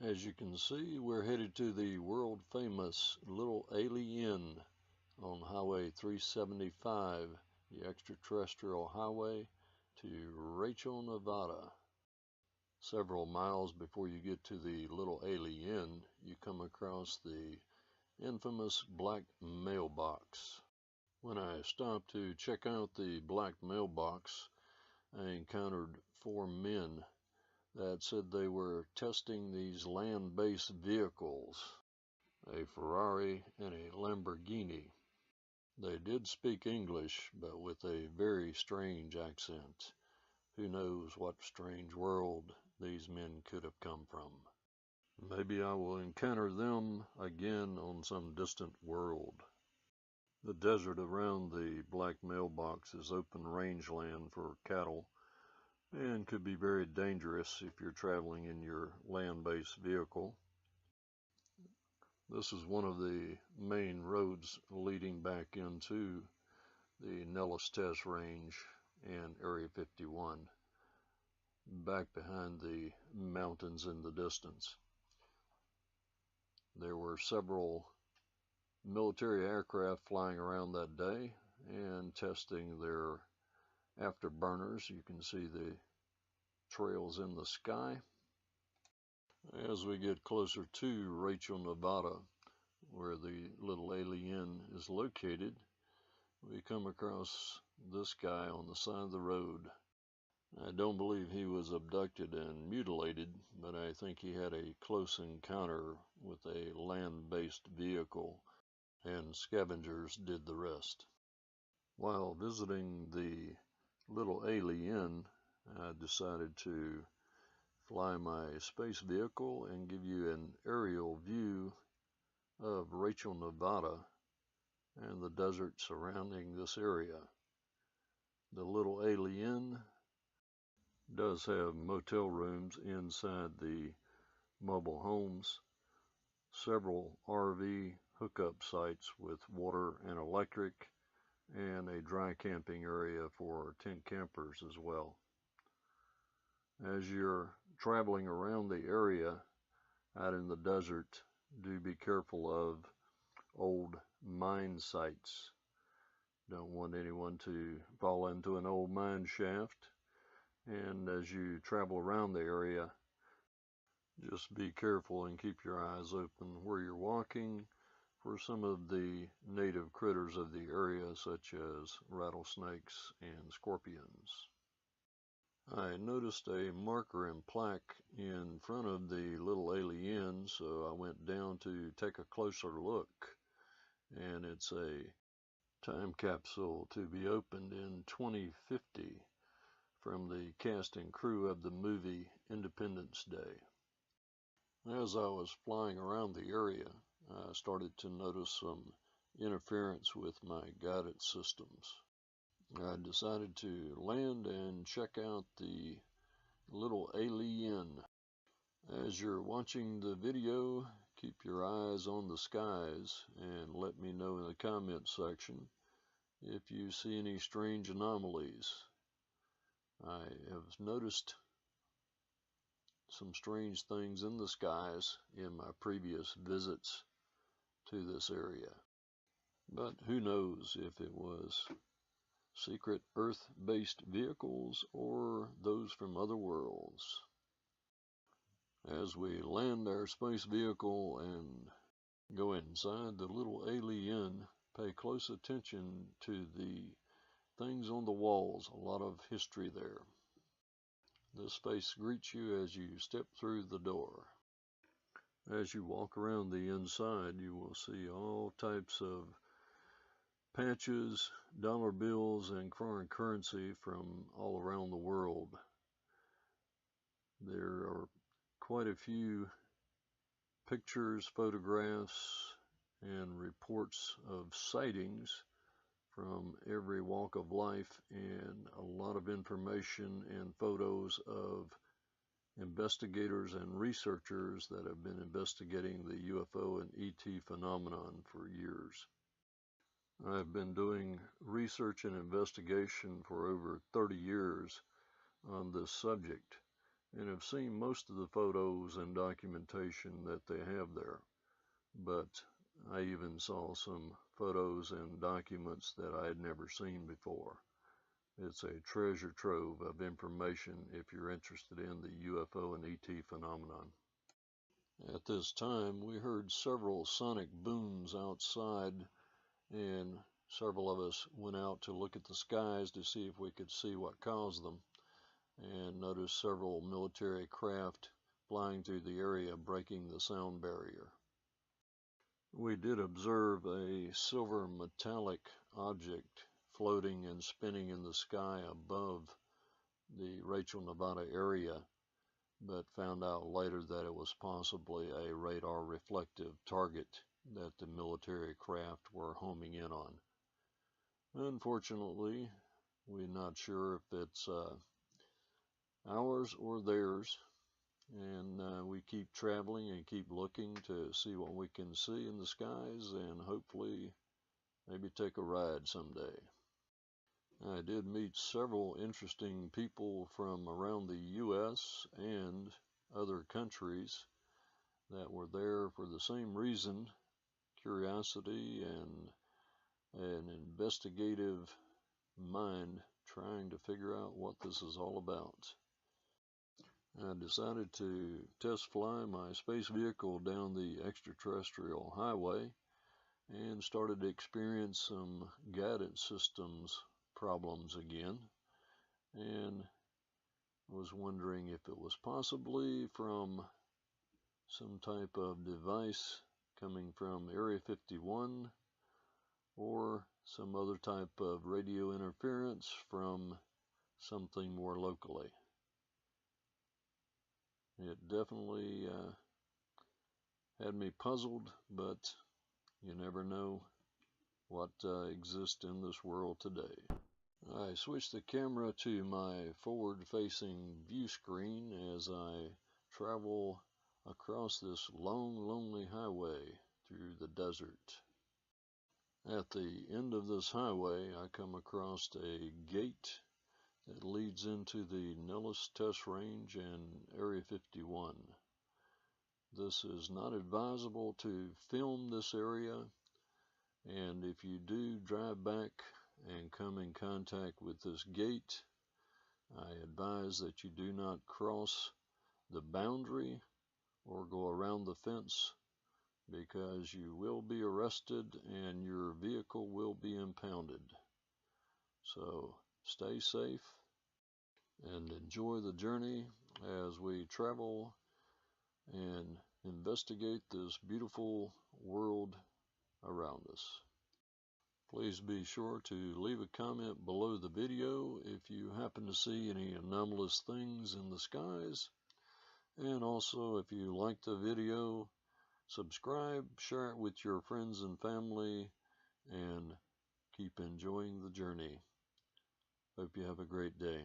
As you can see, we're headed to the world famous Little Alien on Highway 375, the extraterrestrial highway to Rachel, Nevada. Several miles before you get to the Little Alien, you come across the infamous black mailbox. When I stopped to check out the black mailbox, I encountered 4 men that said they were testing these land-based vehicles, a Ferrari and a Lamborghini. They did speak English, but with a very strange accent. Who knows what strange world these men could have come from. Maybe I will encounter them again on some distant world. The desert around the black mailbox is open rangeland for cattle, and could be very dangerous if you're traveling in your land-based vehicle. This is one of the main roads leading back into the Nellis Test Range and Area 51, back behind the mountains in the distance. There were several military aircraft flying around that day and testing their afterburners. You can see the trails in the sky. As we get closer to Rachel, Nevada, where the Little Alien is located, we come across this guy on the side of the road. I don't believe he was abducted and mutilated, but I think he had a close encounter with a land-based vehicle, and scavengers did the rest. While visiting the Little Alien, I decided to fly my space vehicle and give you an aerial view of Rachel, Nevada and the desert surrounding this area. The Little Alien does have motel rooms inside the mobile homes, several RV hookup sites with water and electric, and a dry camping area for tent campers as well. As you're traveling around the area out in the desert, do be careful of old mine sites. Don't want anyone to fall into an old mine shaft. And as you travel around the area, just be careful and keep your eyes open where you're walking for some of the native critters of the area, such as rattlesnakes and scorpions. I noticed a marker and plaque in front of the Little Alien, so I went down to take a closer look. And it's a time capsule to be opened in 2050 from the cast and crew of the movie Independence Day. As I was flying around the area, I started to notice some interference with my guidance systems. I decided to land and check out the Little Alien. As you're watching the video, keep your eyes on the skies and let me know in the comment section if you see any strange anomalies. I have noticed some strange things in the skies in my previous visits to this area. But who knows if it was secret Earth-based vehicles or those from other worlds. As we land our space vehicle and go inside the Little Alien, pay close attention to the things on the walls. A lot of history there. This space greets you as you step through the door. As you walk around the inside, you will see all types of patches, dollar bills, and foreign currency from all around the world. There are quite a few pictures, photographs, and reports of sightings from every walk of life, and a lot of information and photos of investigators and researchers that have been investigating the UFO and ET phenomenon for years. I've been doing research and investigation for over 30 years on this subject, and have seen most of the photos and documentation that they have there, but I even saw some photos and documents that I had never seen before. It's a treasure trove of information if you're interested in the UFO and ET phenomenon. At this time, we heard several sonic booms outside, and several of us went out to look at the skies to see if we could see what caused them, and noticed several military craft flying through the area, breaking the sound barrier. We did observe a silver metallic object floating and spinning in the sky above the Rachel, Nevada area, but found out later that it was possibly a radar reflective target that the military craft were homing in on. Unfortunately, we're not sure if it's ours or theirs, and we keep traveling and keep looking to see what we can see in the skies, and hopefully maybe take a ride someday. I did meet several interesting people from around the U.S. and other countries that were there for the same reason, curiosity and an investigative mind trying to figure out what this is all about. I decided to test fly my space vehicle down the extraterrestrial highway and started to experience some guidance systems problems again, and was wondering if it was possibly from some type of device coming from Area 51 or some other type of radio interference from something more locally. It definitely had me puzzled, but you never know what exists in this world today. I switched the camera to my forward-facing view screen as I travel across this long, lonely highway through the desert. At the end of this highway, I come across a gate that leads into the Nellis Test Range and Area 51. This is not advisable to film this area, and if you do drive back and come in contact with this gate, I advise that you do not cross the boundary or go around the fence, because you will be arrested and your vehicle will be impounded. So stay safe and enjoy the journey as we travel and investigate this beautiful world around us. Please be sure to leave a comment below the video if you happen to see any anomalous things in the skies. And also, if you like the video, subscribe, share it with your friends and family, and keep enjoying the journey. Hope you have a great day.